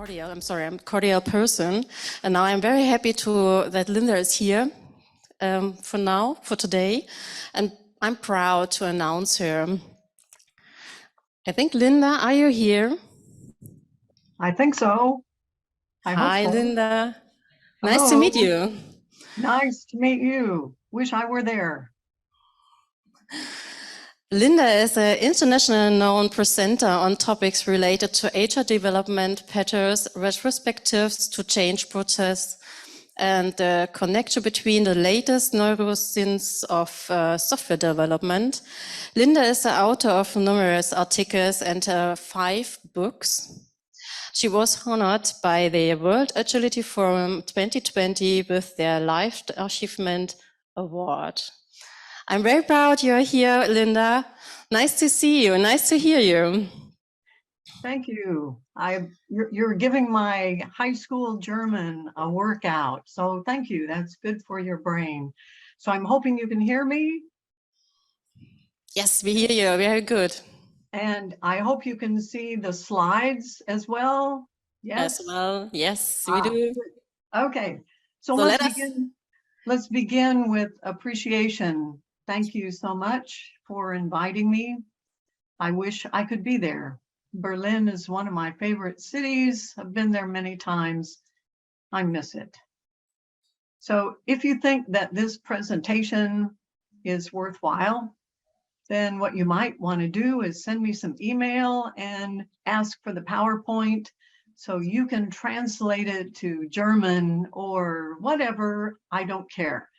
cordial. I'm sorry, I'm a cordial person. And now I'm very happy that Linda is here for today. And I'm proud to announce her. I think, Linda, are you here? I think so. Hi, Linda. Hello. Nice to meet you. Nice to meet you. Wish I were there. Linda is an internationally known presenter on topics related to Agile development, patterns, retrospectives to change process, and the connection between the latest neuroscience of software development. Linda is the author of numerous articles and 5 books. She was honored by the World Agility Forum 2020 with their Life Achievement Award. I'm very proud you're here, Linda. Nice to see you. Nice to hear you. Thank you. You're giving my high school German a workout. So thank you. That's good for your brain. So I'm hoping you can hear me. Yes, we hear you. Very good. And I hope you can see the slides as well. Yes. As well. Yes, we do. Okay. So let's begin with appreciation. Thank you so much for inviting me. I wish I could be there. Berlin is one of my favorite cities. I've been there many times. I miss it. So if you think that this presentation is worthwhile, then what you might want to do is send me some email and ask for the PowerPoint so you can translate it to German or whatever. I don't care.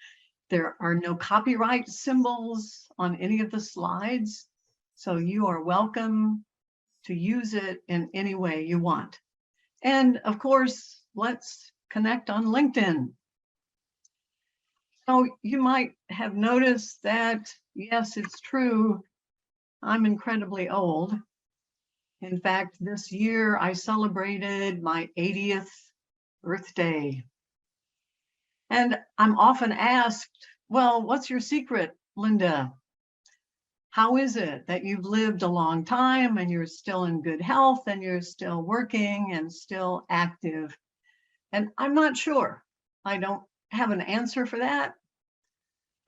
There are no copyright symbols on any of the slides, so you are welcome to use it in any way you want. And of course, let's connect on LinkedIn. So you might have noticed that, yes, it's true, I'm incredibly old. In fact, this year I celebrated my 80th birthday. And I'm often asked, well, what's your secret, Linda? How is it that you've lived a long time and you're still in good health and you're still working and still active? And I'm not sure. I don't have an answer for that.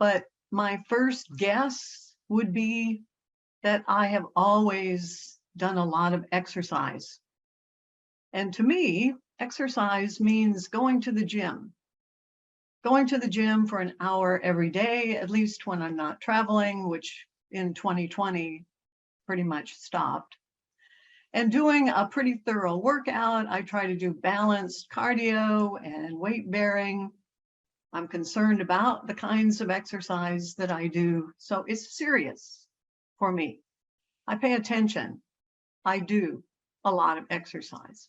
But my first guess would be that I have always done a lot of exercise. And to me, exercise means going to the gym. Going to the gym for an hour every day, at least when I'm not traveling, which in 2020 pretty much stopped. And doing a pretty thorough workout. I try to do balanced cardio and weight bearing. I'm concerned about the kinds of exercise that I do. So it's serious for me. I pay attention. I do a lot of exercise.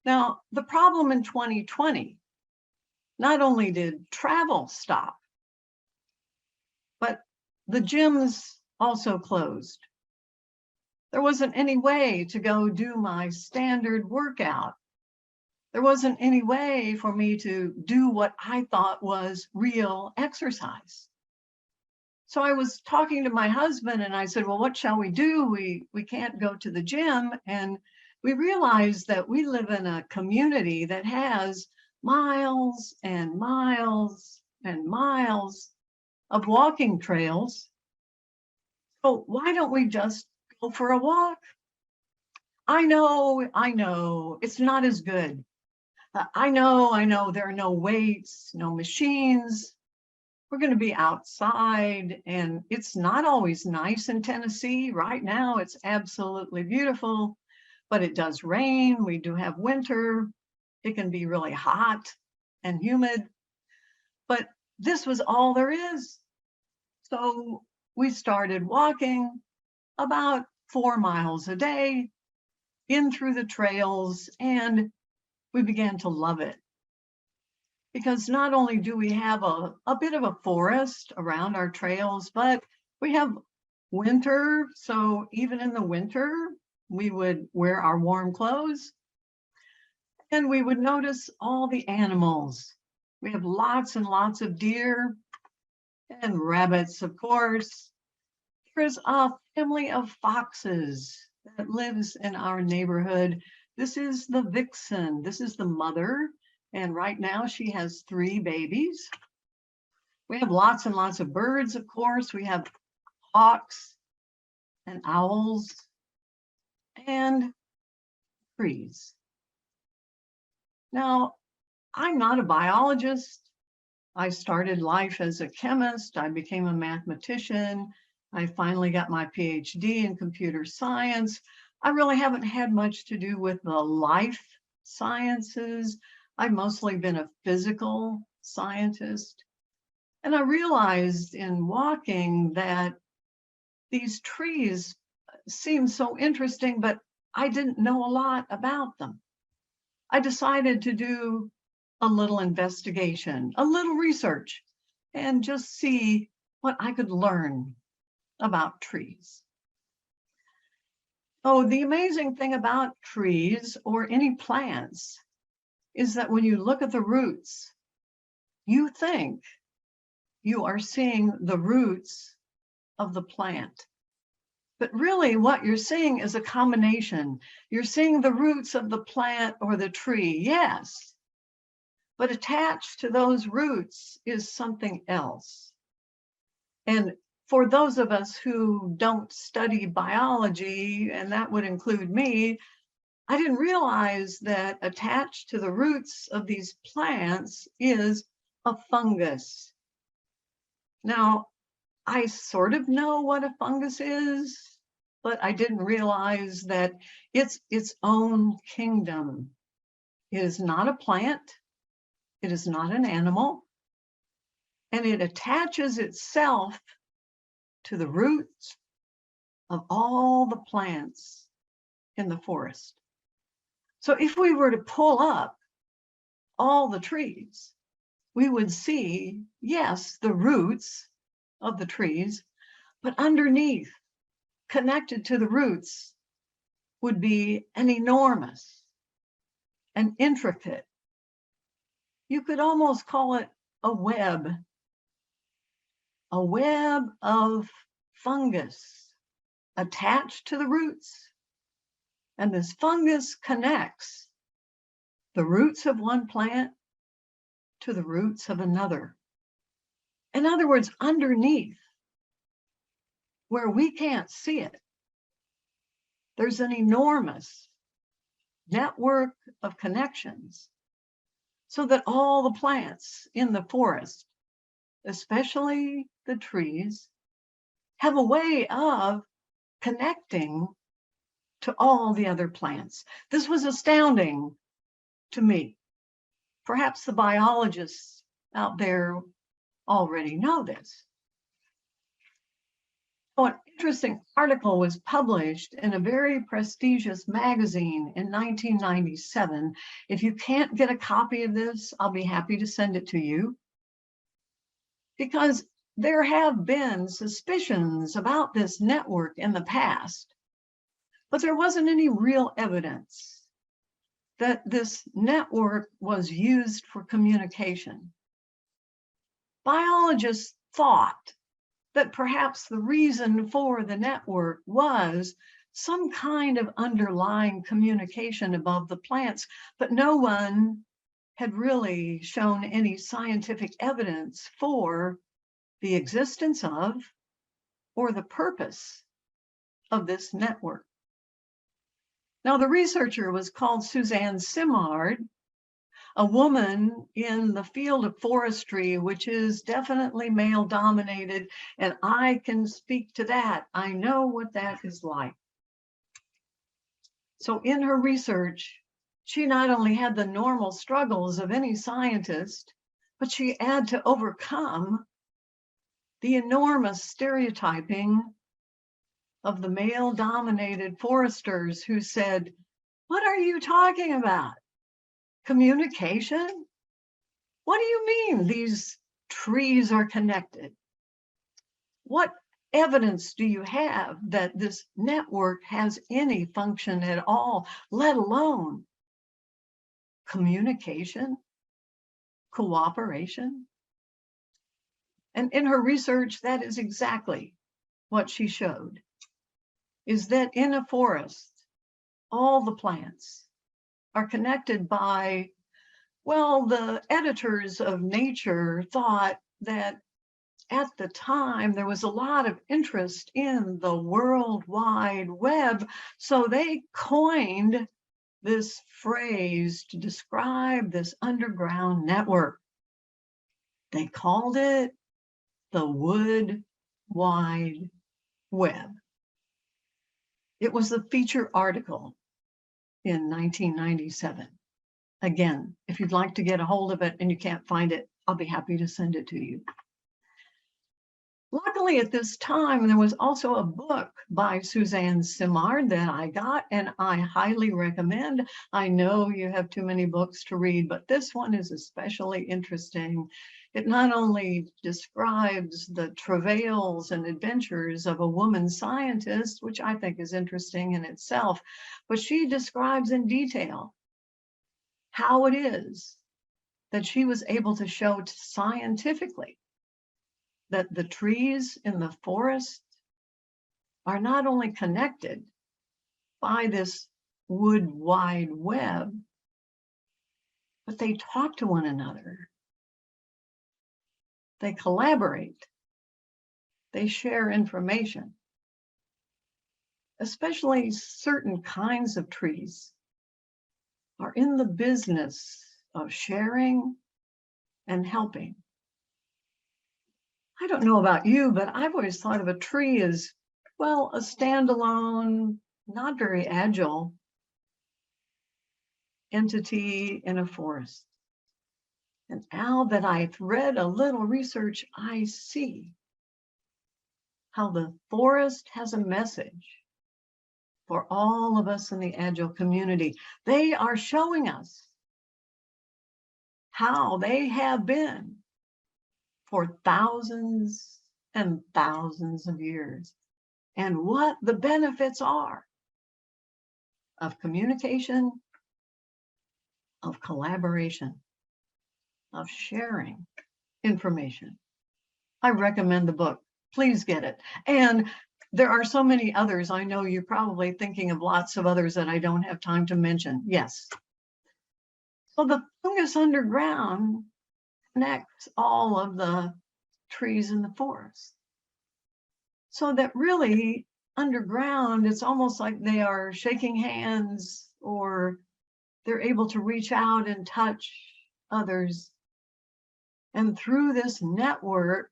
Now, the problem in 2020, not only did travel stop, but the gyms also closed. There wasn't any way to go do my standard workout. There wasn't any way for me to do what I thought was real exercise. So I was talking to my husband and I said, well, what shall we do? We can't go to the gym. And we realized that we live in a community that has miles and miles and miles of walking trails. So why don't we just go for a walk? I know, it's not as good. I know, there are no weights, no machines. We're going to be outside, and it's not always nice in Tennessee. Right now, it's absolutely beautiful, but it does rain. We do have winter. It can be really hot and humid, but this was all there is. So we started walking about 4 miles a day in through the trails, and we began to love it. Because not only do we have a bit of a forest around our trails, but we have winter. So even in the winter, we would wear our warm clothes and we would notice all the animals. We have lots and lots of deer and rabbits, of course. There's a family of foxes that lives in our neighborhood. This is the vixen. This is the mother. And right now she has 3 babies. We have lots and lots of birds, of course. We have hawks and owls and trees. Now, I'm not a biologist. I started life as a chemist. I became a mathematician. I finally got my PhD in computer science. I really haven't had much to do with the life sciences. I've mostly been a physical scientist. And I realized in walking that these trees seemed so interesting, but I didn't know a lot about them. I decided to do a little investigation, a little research, and just see what I could learn about trees. Oh, the amazing thing about trees or any plants is that when you look at the roots, you think you are seeing the roots of the plant. But really what you're seeing is a combination. You're seeing the roots of the plant or the tree, yes, but attached to those roots is something else. And for those of us who don't study biology, and that would include me, I didn't realize that attached to the roots of these plants is a fungus. Now, I sort of know what a fungus is, but I didn't realize that it's its own kingdom. It is not a plant. It is not an animal. And it attaches itself to the roots of all the plants in the forest. So if we were to pull up all the trees, we would see, yes, the roots of the trees, but underneath, connected to the roots, would be an enormous, an intricate, you could almost call it a web of fungus attached to the roots. And this fungus connects the roots of one plant to the roots of another. In other words, underneath, where we can't see it, there's an enormous network of connections so that all the plants in the forest, especially the trees, have a way of connecting to all the other plants. This was astounding to me. Perhaps the biologists out there already know this. Oh, an interesting article was published in a very prestigious magazine in 1997. If you can't get a copy of this, I'll be happy to send it to you. Because there have been suspicions about this network in the past, but there wasn't any real evidence that this network was used for communication. Biologists thought that perhaps the reason for the network was some kind of underlying communication above the plants, but no one had really shown any scientific evidence for the existence of or the purpose of this network. Now, the researcher was called Suzanne Simard, a woman in the field of forestry, which is definitely male dominated, and I can speak to that. I know what that is like. So in her research, she not only had the normal struggles of any scientist, but she had to overcome the enormous stereotyping of the male-dominated foresters who said, "What are you talking about? Communication? What do you mean these trees are connected? What evidence do you have that this network has any function at all, let alone communication, cooperation?" And in her research, that is exactly what she showed, is that in a forest, all the plants are connected by, well, the editors of Nature thought that at the time there was a lot of interest in the World Wide Web, so they coined this phrase to describe this underground network. They called it the Wood Wide Web. It was a feature article in 1997. Again, if you'd like to get a hold of it and you can't find it, I'll be happy to send it to you. Luckily, at this time, there was also a book by Suzanne Simard that I got, and I highly recommend. I know you have too many books to read, but this one is especially interesting. It not only describes the travails and adventures of a woman scientist, which I think is interesting in itself, but she describes in detail how it is that she was able to show scientifically that the trees in the forest are not only connected by this wood wide web, but they talk to one another. They collaborate. They share information. Especially certain kinds of trees are in the business of sharing and helping. I don't know about you, but I've always thought of a tree as, well, a standalone, not very agile entity in a forest. And now that I've read a little research, I see how the forest has a message for all of us in the Agile community. They are showing us how they have been for thousands and thousands of years, and what the benefits are of communication, of collaboration, of sharing information. I recommend the book. Please get it. And there are so many others. I know you're probably thinking of lots of others that I don't have time to mention. Yes. So the fungus underground connects all of the trees in the forest. So that really underground, it's almost like they are shaking hands, or they're able to reach out and touch others. And through this network,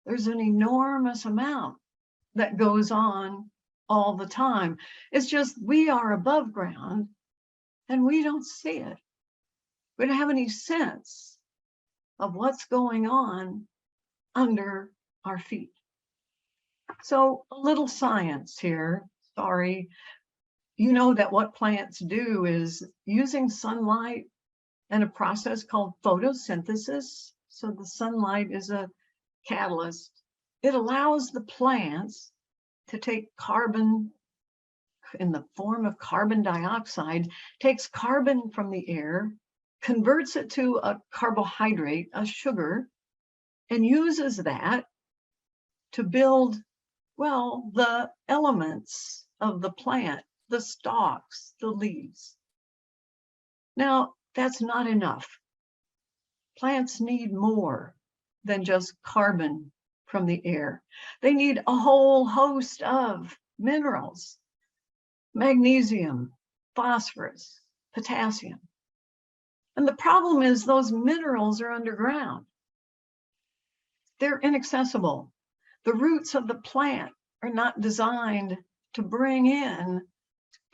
there's an enormous amount that goes on all the time. It's just we are above ground and we don't see it. We don't have any sense of what's going on under our feet. So a little science here, sorry. You know that what plants do is using sunlight and a process called photosynthesis. So the sunlight is a catalyst. It allows the plants to take carbon in the form of carbon dioxide, takes carbon from the air, converts it to a carbohydrate, a sugar, and uses that to build, well, the elements of the plant, the stalks, the leaves. Now, that's not enough. Plants need more than just carbon from the air. They need a whole host of minerals: magnesium, phosphorus, potassium. And the problem is those minerals are underground. They're inaccessible. The roots of the plant are not designed to bring in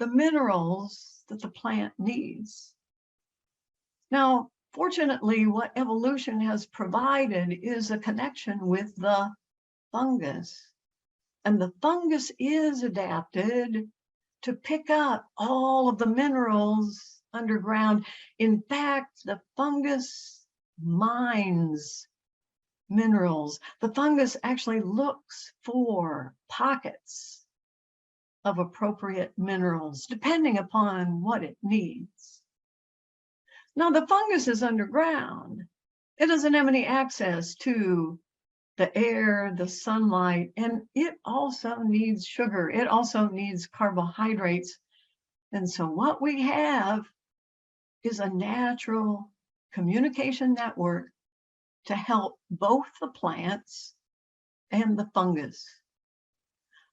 the minerals that the plant needs. Now, fortunately, what evolution has provided is a connection with the fungus. And the fungus is adapted to pick up all of the minerals underground. In fact, the fungus mines minerals. The fungus actually looks for pockets of appropriate minerals, depending upon what it needs. Now, the fungus is underground. It doesn't have any access to the air, the sunlight, and it also needs sugar. It also needs carbohydrates. And so what we have is a natural communication network to help both the plants and the fungus.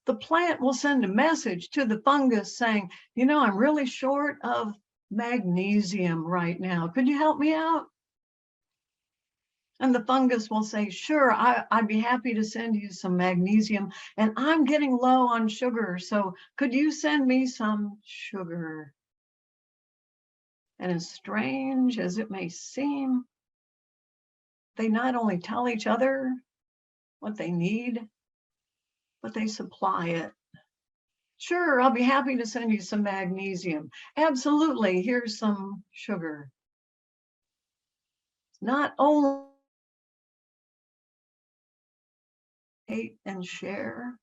The plant will send a message to the fungus saying, you know, I'm really short of magnesium right now. Could you help me out? And the fungus will say, sure, I'd be happy to send you some magnesium, and I'm getting low on sugar, so could you send me some sugar? And as strange as it may seem, they not only tell each other what they need, but they supply it. Sure, I'll be happy to send you some magnesium. Absolutely, here's some sugar. Not only hate and share,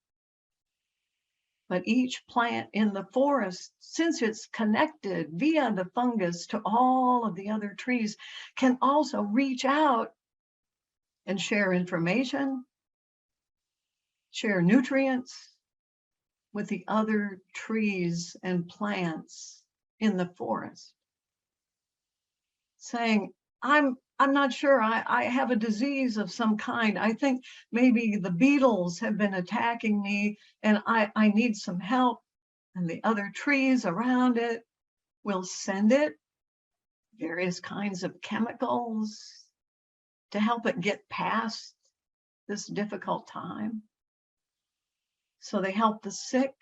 but each plant in the forest, since it's connected via the fungus to all of the other trees, can also reach out and share information, share nutrients with the other trees and plants in the forest, saying, I'm not sure, I have a disease of some kind. I think maybe the beetles have been attacking me and I need some help. And the other trees around it will send it various kinds of chemicals to help it get past this difficult time. So they help the sick,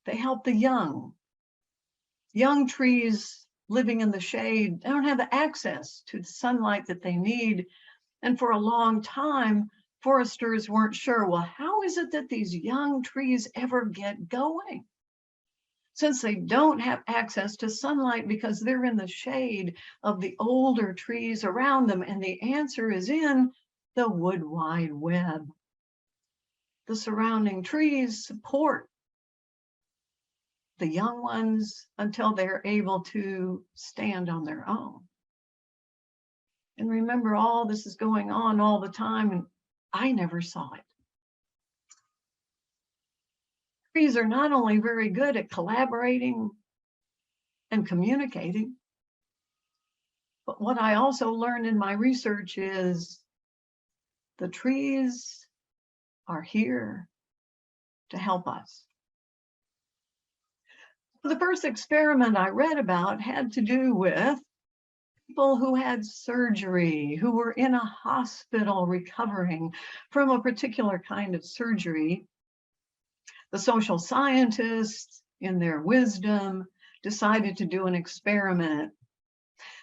they help the young. Young trees living in the shade, they don't have the access to the sunlight that they need. And for a long time, foresters weren't sure, well, how is it that these young trees ever get going? Since they don't have access to sunlight because they're in the shade of the older trees around them. And the answer is in the wood wide web. The surrounding trees support the young ones until they're able to stand on their own. And remember, all this is going on all the time, and I never saw it. Trees are not only very good at collaborating and communicating, but what I also learned in my research is the trees are here to help us. The first experiment I read about had to do with people who had surgery, who were in a hospital recovering from a particular kind of surgery. The social scientists, in their wisdom, decided to do an experiment.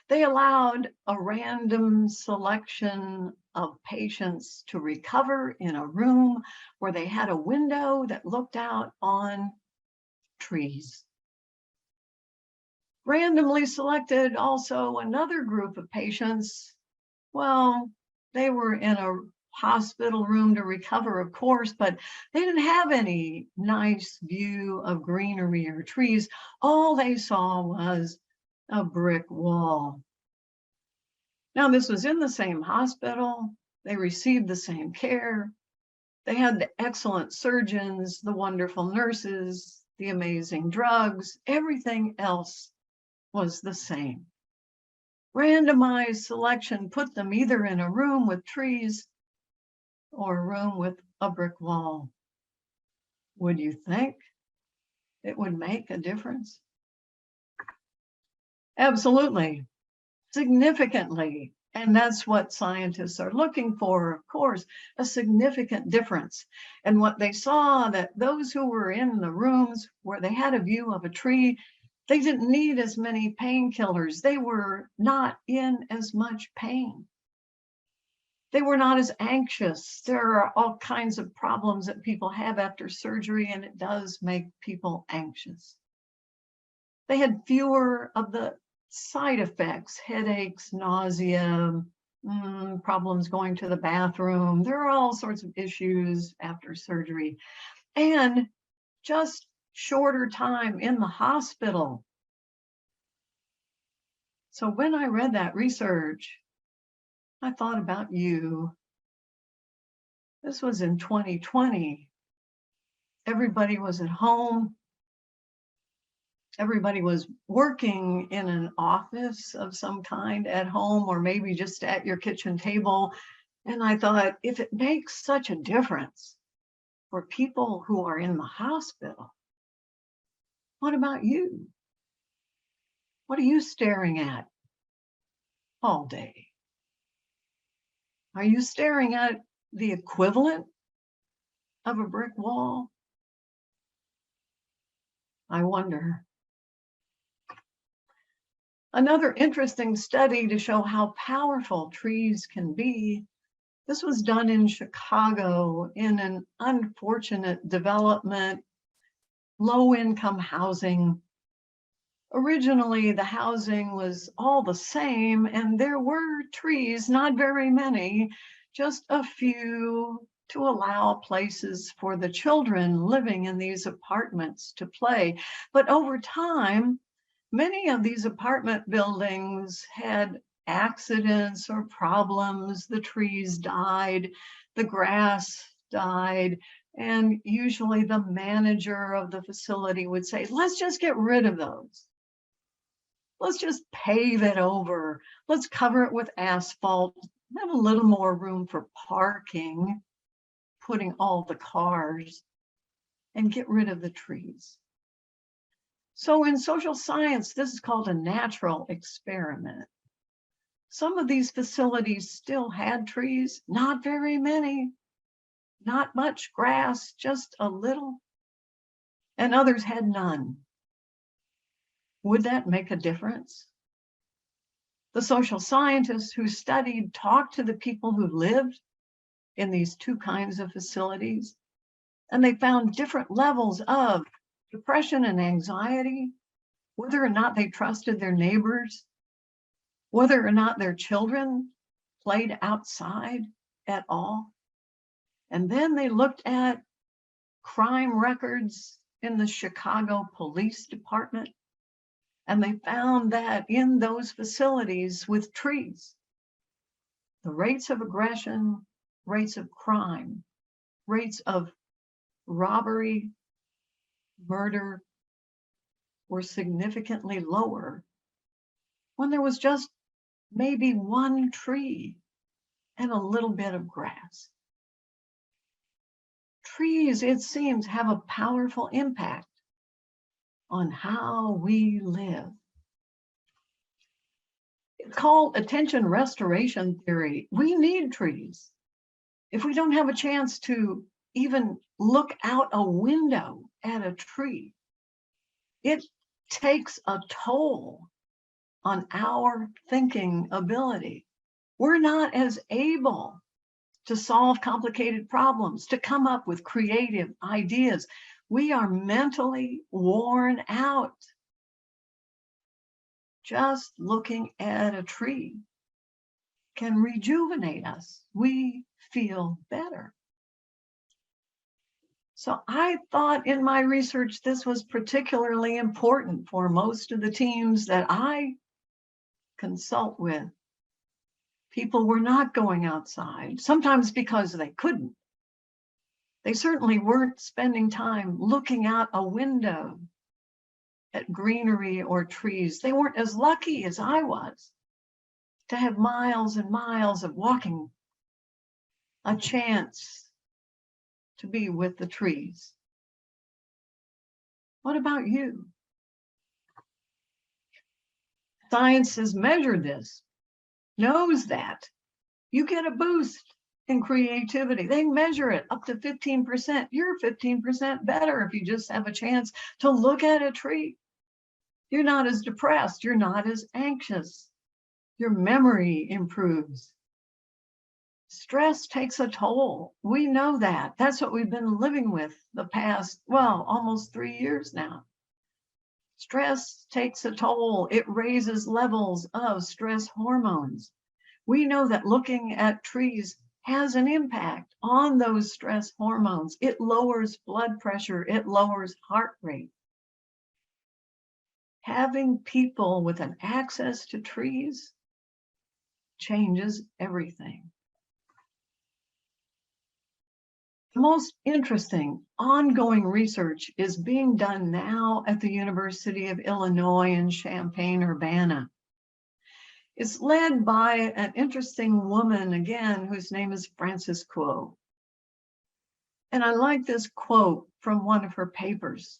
They allowed a random selection of patients to recover in a room where they had a window that looked out on trees. Randomly selected also another group of patients. Well, they were in a hospital room to recover, of course, but they didn't have any nice view of greenery or trees. All they saw was a brick wall. Now, this was in the same hospital. They received the same care. They had the excellent surgeons, the wonderful nurses, the amazing drugs. Everything else was the same. Randomized selection put them either in a room with trees or a room with a brick wall. Would you think it would make a difference? Absolutely, significantly. And that's what scientists are looking for, of course, a significant difference. And what they saw, that those who were in the rooms where they had a view of a tree, they didn't need as many painkillers. They were not in as much pain. They were not as anxious. There are all kinds of problems that people have after surgery, and it does make people anxious. They had fewer of the side effects, headaches, nausea, problems going to the bathroom. There are all sorts of issues after surgery. And just shorter time in the hospital. So when I read that research, I thought about you. This was in 2020. Everybody was at home. everybody was working in an office of some kind at home, or maybe just at your kitchen table. And I thought, if it makes such a difference for people who are in the hospital, what about you? What are you staring at all day? Are you staring at the equivalent of a brick wall? I wonder. Another interesting study to show how powerful trees can be. This was done in Chicago in an unfortunate development, low-income housing. Originally, the housing was all the same, and there were trees, not very many, just a few to allow places for the children living in these apartments to play. But over time, many of these apartment buildings had accidents or problems. The trees died, the grass died, and usually the manager of the facility would say, let's just get rid of those. Let's just pave it over. Let's cover it with asphalt, have a little more room for parking, putting all the cars, and get rid of the trees. So in social science, this is called a natural experiment. Some of these facilities still had trees, not very many, not much grass, just a little, and others had none. Would that make a difference? The social scientists who studied talked to the people who lived in these two kinds of facilities, and they found different levels of depression and anxiety, whether or not they trusted their neighbors, whether or not their children played outside at all. And then they looked at crime records in the Chicago Police Department, and they found that in those facilities with trees, the rates of aggression, rates of crime, rates of robbery, murder were significantly lower when there was just maybe one tree and a little bit of grass. Trees, it seems, have a powerful impact on how we live. It's called attention restoration theory. We need trees. If we don't have a chance to even look out a window at a tree, it takes a toll on our thinking ability. We're not as able to solve complicated problems, to come up with creative ideas. We are mentally worn out. Just looking at a tree can rejuvenate us. We feel better. So I thought in my research, this was particularly important for most of the teams that I consult with. People were not going outside, sometimes because they couldn't. They certainly weren't spending time looking out a window at greenery or trees. They weren't as lucky as I was to have miles and miles of walking, a chance to be with the trees. What about you? Science has measured this, knows that you get a boost in creativity. They measure it up to 15%. You're 15% better if you just have a chance to look at a tree. You're not as depressed. You're not as anxious. Your memory improves. Stress takes a toll. We know that. That's what we've been living with the past, well, almost 3 years now. Stress takes a toll. It raises levels of stress hormones. We know that looking at trees has an impact on those stress hormones. It lowers blood pressure. It lowers heart rate. Having people with an access to trees changes everything. The most interesting ongoing research is being done now at the University of Illinois in Champaign-Urbana. It's led by an interesting woman, again, whose name is Frances Kuo. And I like this quote from one of her papers.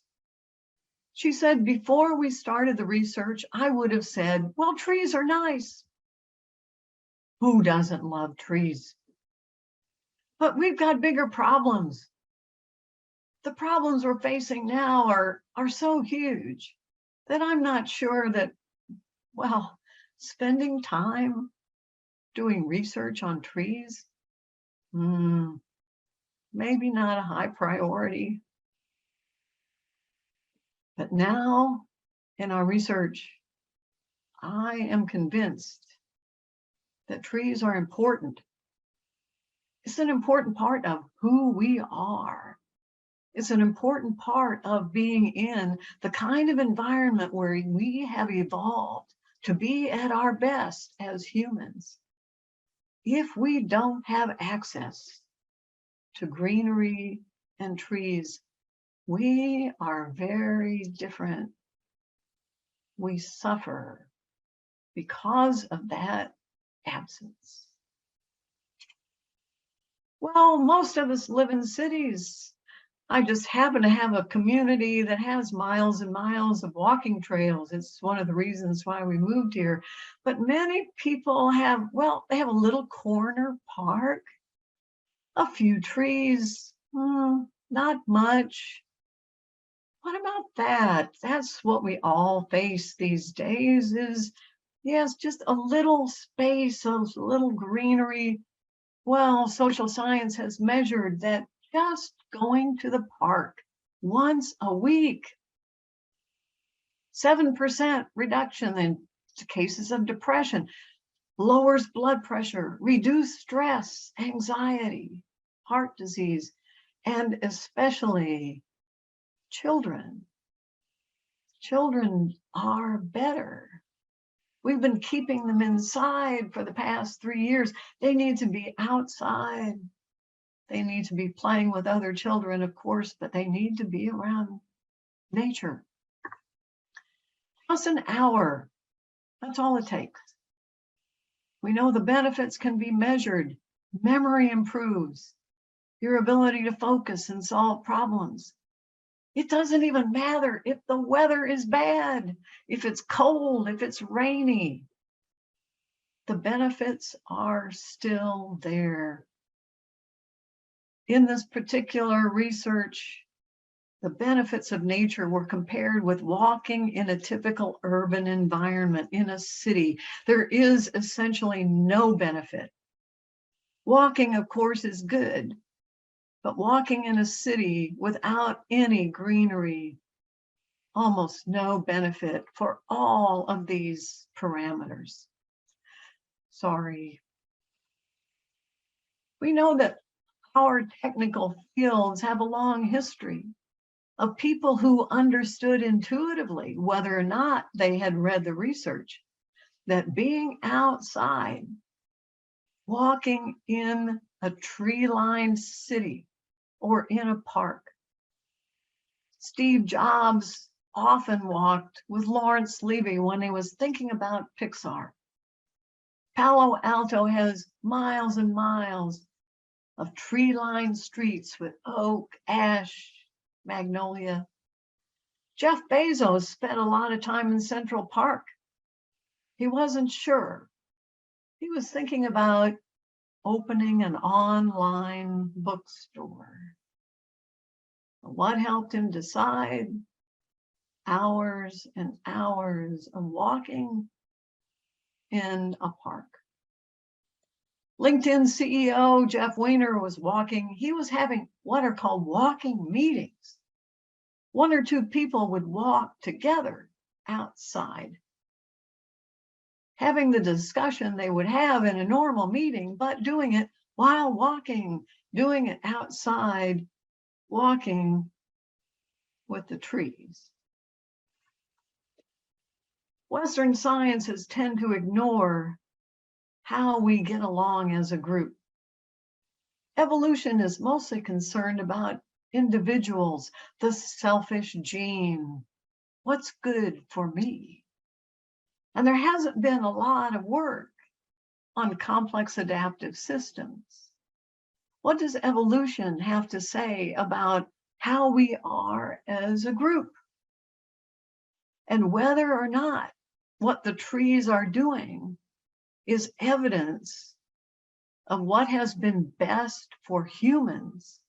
She said, before we started the research, I would have said, well, trees are nice. Who doesn't love trees? But we've got bigger problems. The problems we're facing now are so huge that I'm not sure that, well, spending time doing research on trees, maybe not a high priority. But now in our research, I am convinced that trees are important. It's an important part of who we are. It's an important part of being in the kind of environment where we have evolved to be at our best as humans. If we don't have access to greenery and trees, we are very different. We suffer because of that absence. Well, most of us live in cities. I just happen to have a community that has miles and miles of walking trails. It's one of the reasons why we moved here. But many people have, well, they have a little corner park, a few trees, not much. What about that? That's what we all face these days is, yes, just a little space, a little greenery. Well, social science has measured that just going to the park once a week, 7% reduction in cases of depression, lowers blood pressure, reduces stress, anxiety, heart disease, and especially children. Children are better. We've been keeping them inside for the past 3 years. They need to be outside. They need to be playing with other children, of course, but they need to be around nature. Just an hour, that's all it takes. We know the benefits can be measured. Memory improves, your ability to focus and solve problems. It doesn't even matter if the weather is bad, if it's cold, if it's rainy. The benefits are still there. In this particular research, the benefits of nature were compared with walking in a typical urban environment in a city. There is essentially no benefit. Walking, of course, is good, but walking in a city without any greenery, almost no benefit for all of these parameters. Sorry. We know that our technical fields have a long history of people who understood intuitively, whether or not they had read the research, that being outside, walking in a tree-lined city or in a park. Steve Jobs often walked with Lawrence Levy when he was thinking about Pixar. Palo Alto has miles and miles of tree-lined streets with oak, ash, magnolia. Jeff Bezos spent a lot of time in Central Park. He wasn't sure. He was thinking about opening an online bookstore. What helped him decide? Hours and hours of walking in a park. LinkedIn CEO Jeff Weiner was walking. He was having what are called walking meetings. 1 or 2 people would walk together outside, having the discussion they would have in a normal meeting, but doing it while walking, doing it outside, walking with the trees. Western sciences tend to ignore how we get along as a group. Evolution is mostly concerned about individuals, the selfish gene. What's good for me? And there hasn't been a lot of work on complex adaptive systems. What does evolution have to say about how we are as a group? And whether or not what the trees are doing is evidence of what has been best for humans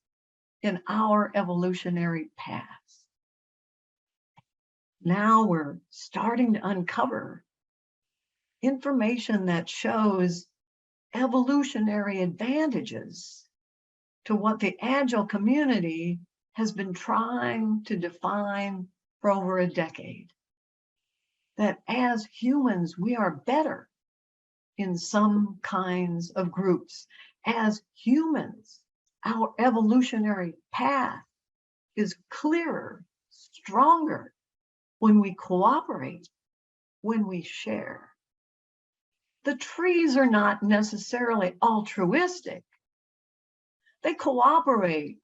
in our evolutionary past. Now we're starting to uncover information that shows evolutionary advantages to what the Agile community has been trying to define for over a decade. That as humans, we are better in some kinds of groups. As humans, our evolutionary path is clearer, stronger when we cooperate, when we share. The trees are not necessarily altruistic. They cooperate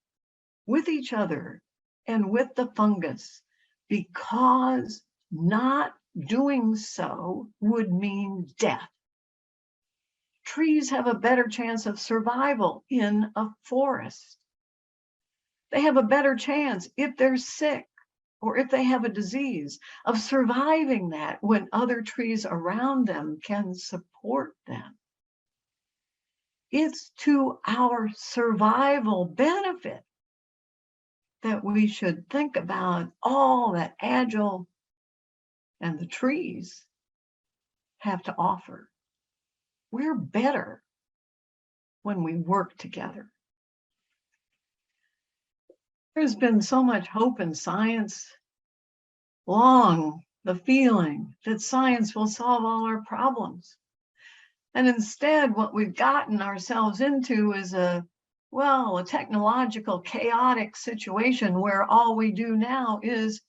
with each other and with the fungus because not doing so would mean death. Trees have a better chance of survival in a forest. They have a better chance if they're sick or if they have a disease of surviving that when other trees around them can support them. It's to our survival benefit that we should think about all that Agile and the trees have to offer. We're better when we work together. There's been so much hope in science, long the feeling that science will solve all our problems. And instead, what we've gotten ourselves into is a technological chaotic situation where all we do now is,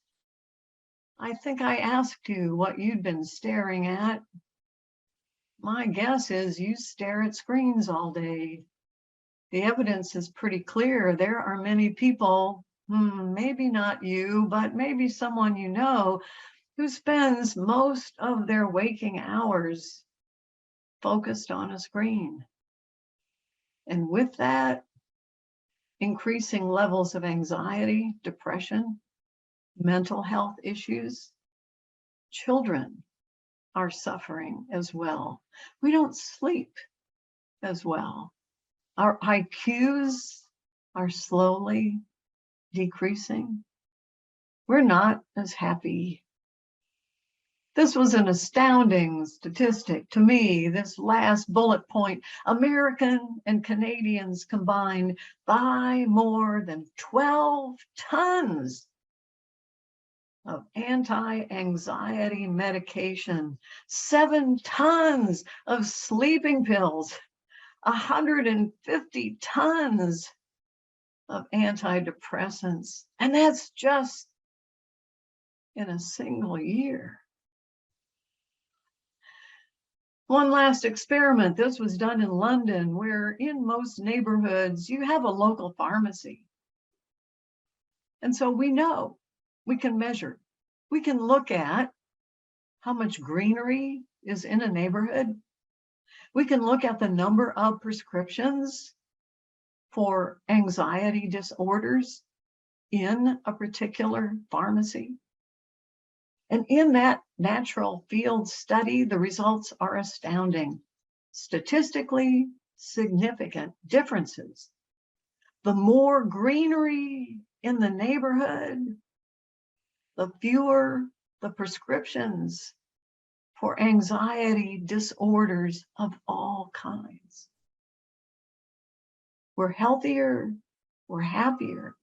I think I asked you what you'd been staring at. My guess is you stare at screens all day. The evidence is pretty clear. There are many people, maybe not you, but maybe someone you know, who spends most of their waking hours focused on a screen. And with that, increasing levels of anxiety, depression, mental health issues. Children are suffering as well. We don't sleep as well. Our IQs are slowly decreasing. We're not as happy. This was an astounding statistic to me, this last bullet point. American and Canadians combined buy more than 12 tons of anti-anxiety medication, 7 tons of sleeping pills, 150 tons of antidepressants. And that's just in a single year. One last experiment. This was done in London, where in most neighborhoods, you have a local pharmacy. And so we know, we can measure, we can look at how much greenery is in a neighborhood. We can look at the number of prescriptions for anxiety disorders in a particular pharmacy. And in that natural field study, the results are astounding. Statistically significant differences. The more greenery in the neighborhood, the fewer the prescriptions for anxiety disorders of all kinds. We're healthier, we're happier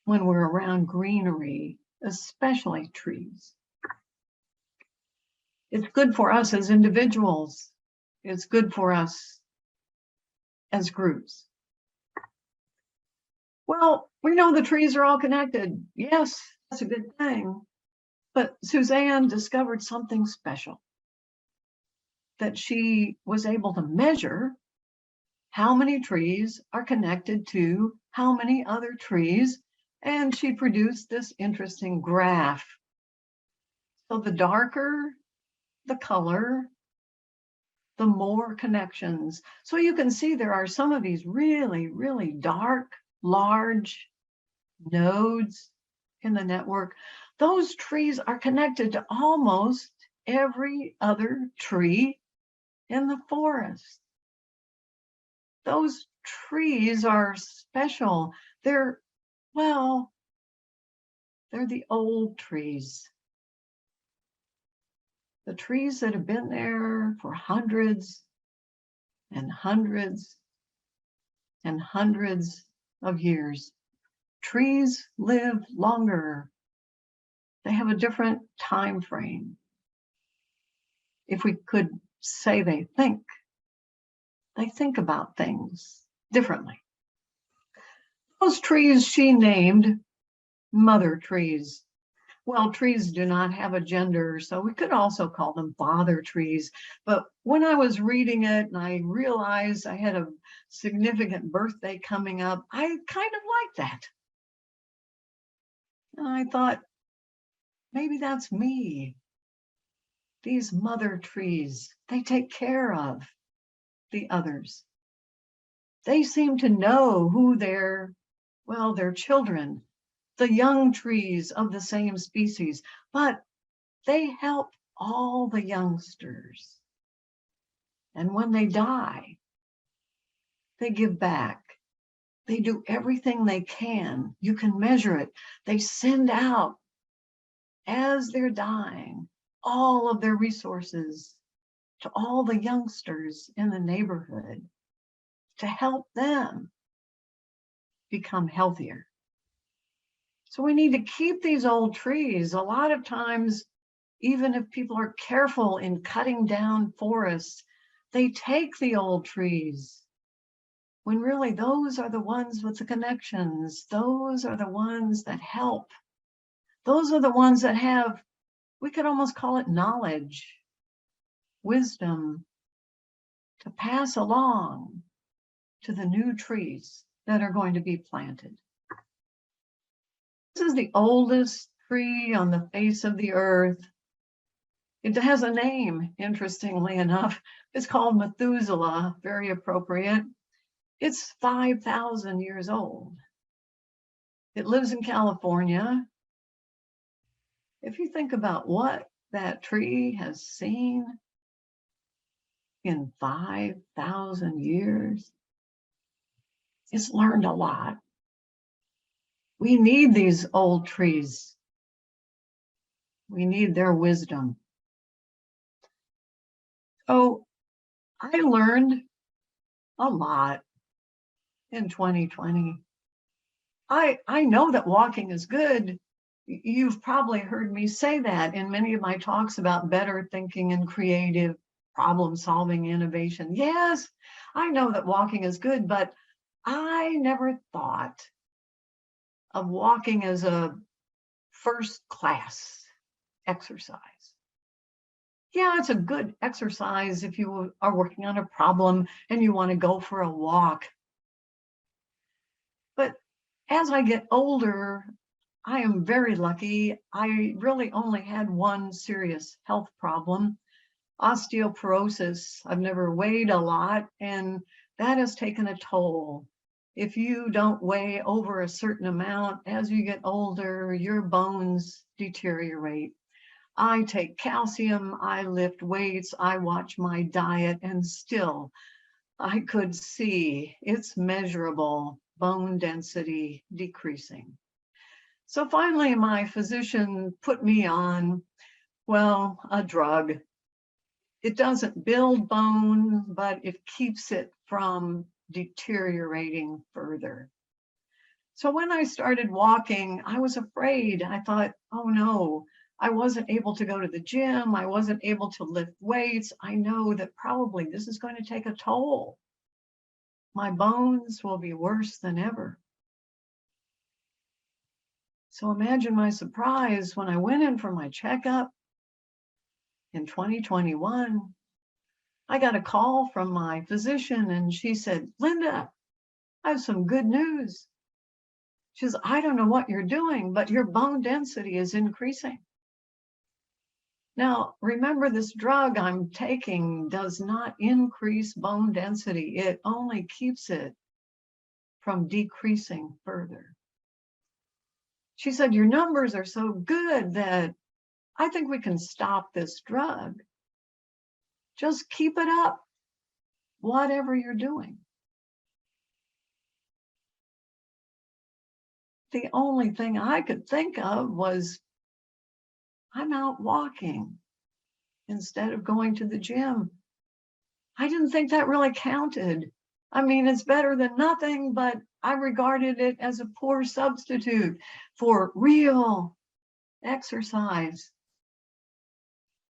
when we're around greenery, especially trees. It's good for us as individuals. It's good for us as groups. Well, we know the trees are all connected. Yes, that's a good thing. But Suzanne discovered something special, that she was able to measure how many trees are connected to how many other trees. And she produced this interesting graph. So the darker the color, the more connections. So you can see there are some of these really, really dark, large nodes in the network. Those trees are connected to almost every other tree in the forest. Those trees are special. They're, well, they're the old trees. The trees that have been there for hundreds and hundreds and hundreds of years. Trees live longer. They have a different time frame. If we could say they think about things differently. Those trees she named mother trees. Well, trees do not have a gender, so we could also call them father trees. But when I was reading it and I realized I had a significant birthday coming up, I kind of liked that. And I thought, maybe that's me. These mother trees, they take care of the others. They seem to know who their children, the young trees of the same species, but they help all the youngsters. And when they die, they give back. They do everything they can. You can measure it. They send out, as they're dying, all of their resources to all the youngsters in the neighborhood to help them become healthier. So we need to keep these old trees. A lot of times, even if people are careful in cutting down forests, they take the old trees when really those are the ones with the connections. Those are the ones that help. Those are the ones that have, we could almost call it knowledge, wisdom to pass along to the new trees that are going to be planted. This is the oldest tree on the face of the earth. It has a name, interestingly enough. It's called Methuselah, very appropriate. It's 5,000 years old. It lives in California. If you think about what that tree has seen in 5,000 years, it's learned a lot. We need these old trees. We need their wisdom. So I learned a lot in 2020. I know that walking is good. You've probably heard me say that in many of my talks about better thinking and creative problem solving innovation. Yes, I know that walking is good, but I never thought of walking as a first class exercise. Yeah, it's a good exercise if you are working on a problem and you want to go for a walk. But as I get older, I am very lucky. I really only had one serious health problem, osteoporosis. I've never weighed a lot, and that has taken a toll. If you don't weigh over a certain amount, as you get older, your bones deteriorate. I take calcium, I lift weights, I watch my diet, and still I could see it's measurable bone density decreasing. So finally, my physician put me on, well, a drug. It doesn't build bone, but it keeps it from deteriorating further. So when I started walking, I was afraid. I thought, oh no, I wasn't able to go to the gym. I wasn't able to lift weights. I know that probably this is going to take a toll. My bones will be worse than ever. So imagine my surprise when I went in for my checkup in 2021. I got a call from my physician and she said, Linda, I have some good news. She says, I don't know what you're doing, but your bone density is increasing. Now, remember, this drug I'm taking does not increase bone density. It only keeps it from decreasing further. She said, your numbers are so good that I think we can stop this drug. Just keep it up, whatever you're doing. The only thing I could think of was I'm out walking instead of going to the gym. I didn't think that really counted. I mean, it's better than nothing, but I regarded it as a poor substitute for real exercise.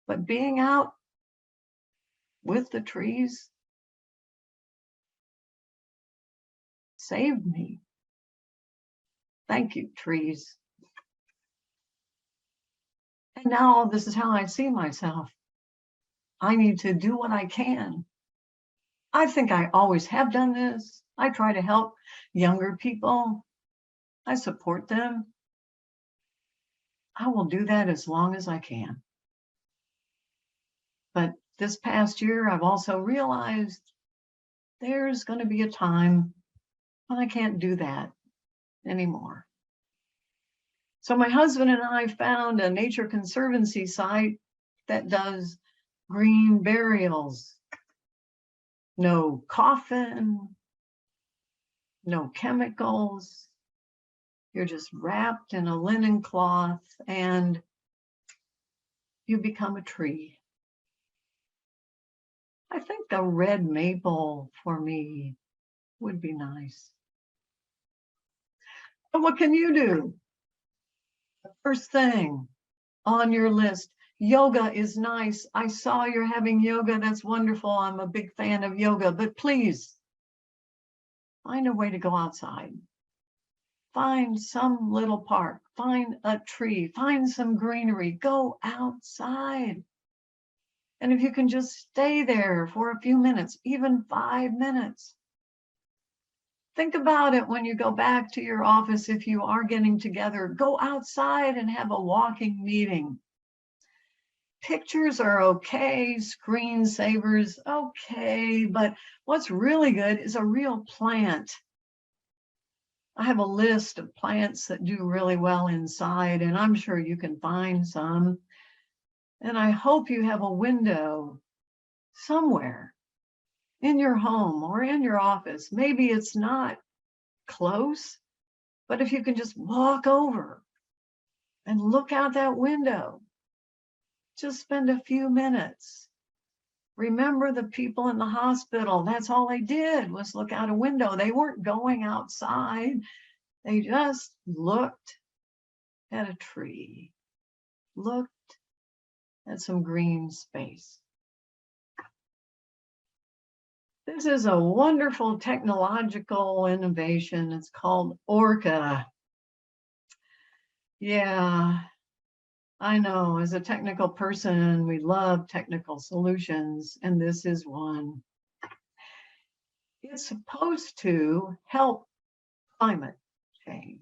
But being out with the trees saved me. Thank you, trees. And now this is how I see myself. I need to do what I can. I think I always have done this. I try to help younger people. I support them. I will do that as long as I can. But this past year, I've also realized there's going to be a time when I can't do that anymore. So my husband and I found a nature conservancy site that does green burials. No coffin, no chemicals. You're just wrapped in a linen cloth and you become a tree. I think a red maple for me would be nice. But what can you do? The first thing on your list, yoga is nice. I saw you're having yoga. That's wonderful. I'm a big fan of yoga, but please find a way to go outside. Find some little park, find a tree, find some greenery, go outside. And if you can just stay there for a few minutes, even 5 minutes, think about it when you go back to your office. If you are getting together, go outside and have a walking meeting. Pictures are okay, screensavers, okay, but what's really good is a real plant. I have a list of plants that do really well inside, and I'm sure you can find some. And I hope you have a window somewhere in your home or in your office. Maybe it's not close, but if you can just walk over and look out that window, just spend a few minutes. Remember the people in the hospital, that's all they did was look out a window. They weren't going outside. They just looked at a tree, looked at some green space. This is a wonderful technological innovation. It's called Orca. Yeah, I know, as a technical person, we love technical solutions, and this is one. It's supposed to help climate change.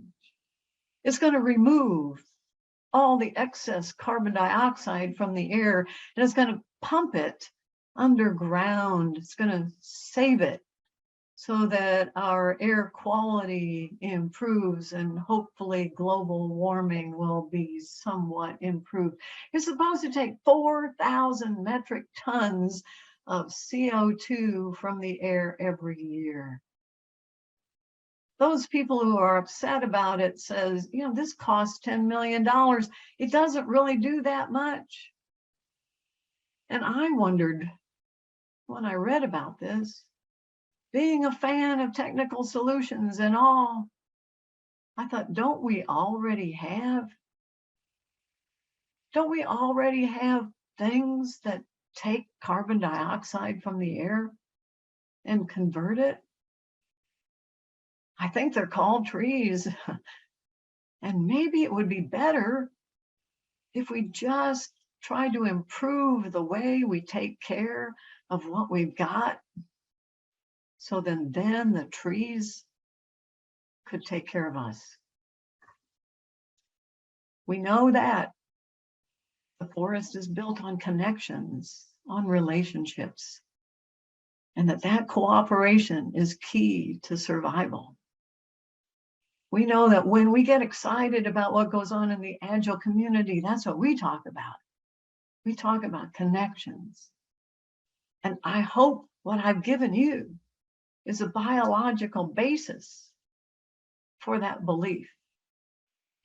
It's going to remove all the excess carbon dioxide from the air, and it's going to pump it underground. It's going to save it so that our air quality improves and hopefully global warming will be somewhat improved. It's supposed to take 4,000 metric tons of CO2 from the air every year. Those people who are upset about it says, you know, this costs $10 million. It doesn't really do that much. And I wondered when I read about this, being a fan of technical solutions and all, I thought, don't we already have things that take carbon dioxide from the air and convert it? I think they're called trees. And maybe it would be better if we just try to improve the way we take care of what we've got, so then the trees could take care of us. We know that the forest is built on connections, on relationships, and that cooperation is key to survival. We know that when we get excited about what goes on in the Agile community, that's what we talk about. We talk about connections. And I hope what I've given you is a biological basis for that belief.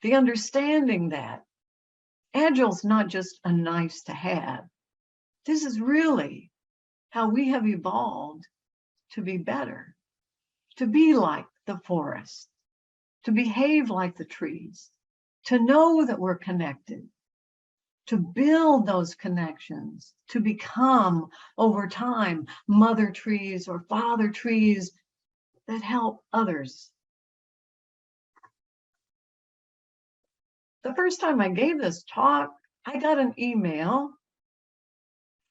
The understanding that Agile's not just a nice to have. This is really how we have evolved to be better, to be like the forest, to behave like the trees, to know that we're connected, to build those connections, to become, over time, mother trees or father trees that help others. The first time I gave this talk, I got an email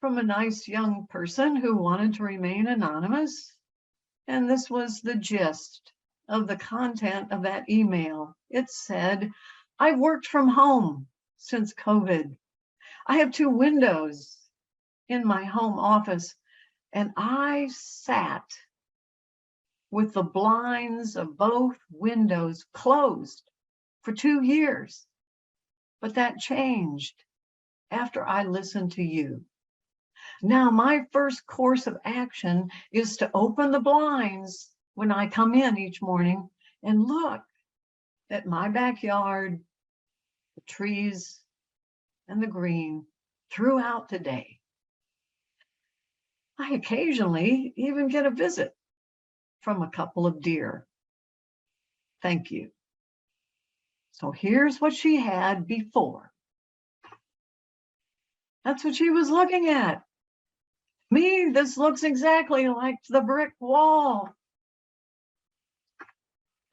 from a nice young person who wanted to remain anonymous. And this was the gist of the content of that email. It said, I've worked from home since COVID. I have 2 windows in my home office, and I sat with the blinds of both windows closed for 2 years. But that changed after I listened to you. Now, my first course of action is to open the blinds when I come in each morning and look at my backyard, the trees, and the green throughout the day. I occasionally even get a visit from a couple of deer. Thank you. So here's what she had before. That's what she was looking at. Me, this looks exactly like the brick wall.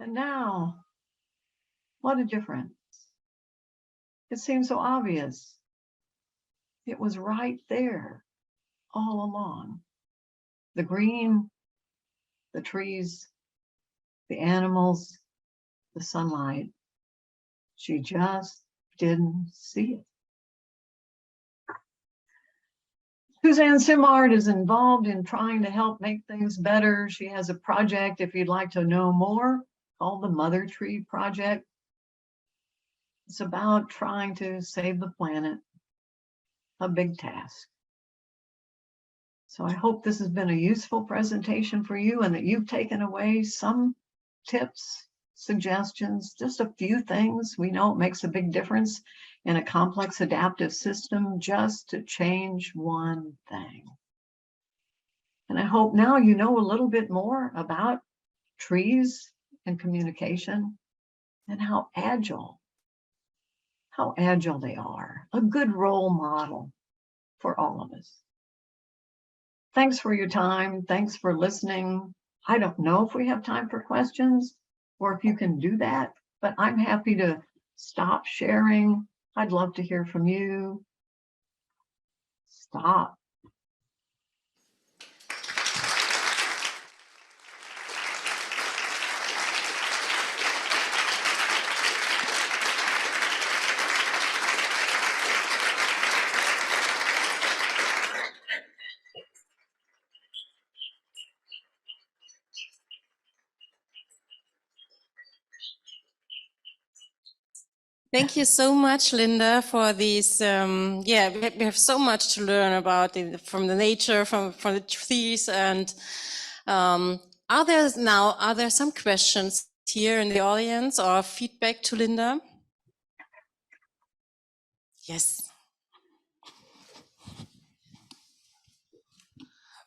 And now, what a difference. It seems so obvious. It was right there all along. The green, the trees, the animals, the sunlight. She just didn't see it. Suzanne Simard is involved in trying to help make things better. She has a project, if you'd like to know more, called the Mother Tree Project. It's about trying to save the planet, a big task. So I hope this has been a useful presentation for you and that you've taken away some tips, suggestions, just a few things. We know it makes a big difference in a complex adaptive system just to change one thing. And I hope now you know a little bit more about trees and communication and how agile they are, a good role model for all of us. Thanks for your time. Thanks for listening. I don't know if we have time for questions or if you can do that, but I'm happy to stop sharing. I'd love to hear from you. Stop. Thank you so much, Linda, for these. Yeah, we have so much to learn about from the nature, from the trees. And are there some questions here in the audience or feedback to Linda? Yes.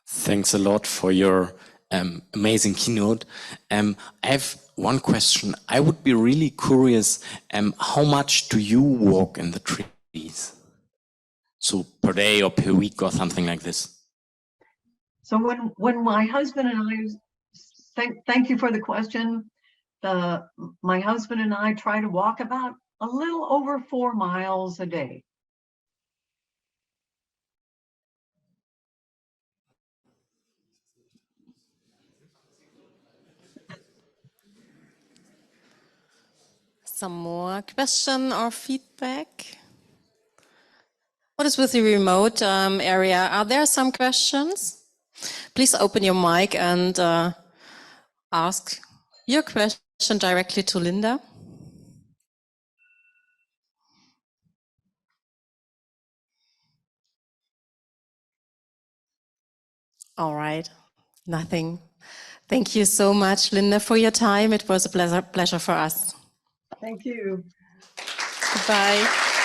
Thanks a lot for your amazing keynote. I have one question. I would be really curious, how much do you walk in the trees? So per day or per week or something like this? So when my husband and I, thank you for the question. My husband and I try to walk about a little over 4 miles a day. some more question or feedback? What is with the remote area? Are there some questions? Please open your mic and ask your question directly to Linda. All right, nothing. Thank you so much, Linda, for your time. It was a pleasure for us. Thank you. Goodbye.